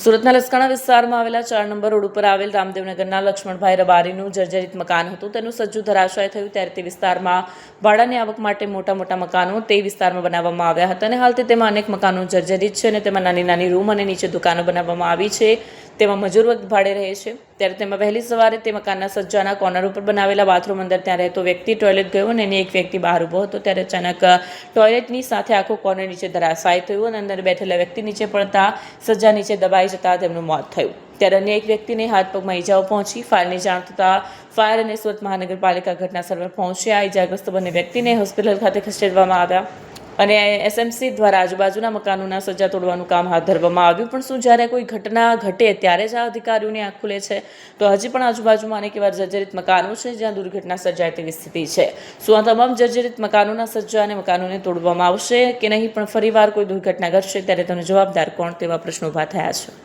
સુરતના લસકાણા વિસ્તારમાં આવેલા 4 નંબર રોડ ઉપર આવેલ રામદેવનગરના લક્ષ્મણભાઈ રબારીનું જર્જરિત મકાન હતું. તેનું સજ્જુ ધરાશાય થયું ત્યારે તે વિસ્તારમાં ભાડાની આવક માટે મોટા મકાનો તે વિસ્તારમાં બનાવવામાં આવ્યા હતા અને હાલ તેમાં અનેક મકાનો જર્જરિત છે અને તેમાં નાની રૂમ અને નીચે દુકાનો બનાવવામાં આવી છે. તેમાં મજૂર વર્ગ ભાડે રહે છે. ત્યારે તેમાં વહેલી સવારે તે મકાનના સજ્જાના કોર્નર ઉપર બનાવેલા બાથરૂમ અંદર ત્યાં રહેતો વ્યક્તિ ટોયલેટ ગયો અને એક વ્યક્તિ બહાર ઊભો હતો. ત્યારે અચાનક ટોયલેટની સાથે આખો કોર્નર નીચે ધરાશાય થયું અને અંદર બેઠેલા વ્યક્તિ નીચે પડતા સજ્જા નીચે દબાઈ જતા તેમનું મોત થયું. ત્યારે અન્ય એક વ્યક્તિને હાથ પગમાં ઈજાઓ પહોંચી. ફાયરની જાણ થતાં ફાયર અને સુરત મહાનગરપાલિકા ઘટના સ્થળ પર પહોંચ્યા. ઈજાગ્રસ્ત બંને વ્યક્તિને હોસ્પિટલ ખાતે ખસેડવામાં આવ્યા અને એસએમસી દ્વારા આજુબાજુના મકાનોના સજ્જા તોડવાનું કામ હાથ ધરવામાં આવ્યું. પણ શું જ્યારે કોઈ ઘટના ઘટે ત્યારે જ આ અધિકારીઓની આંખ ખુલે છે? તો હજી પણ આજુબાજુમાં અનેક એવા જર્જરિત મકાનો છે જ્યાં દુર્ઘટના સર્જાય તેવી સ્થિતિ છે. શું આ તમામ જર્જરિત મકાનોના સજ્જા અને મકાનોને તોડવામાં આવશે કે નહીં? પણ ફરીવાર કોઈ દુર્ઘટના ઘટશે ત્યારે તેનો જવાબદાર કોણ? તેવા પ્રશ્નો ઊભા થયા છે.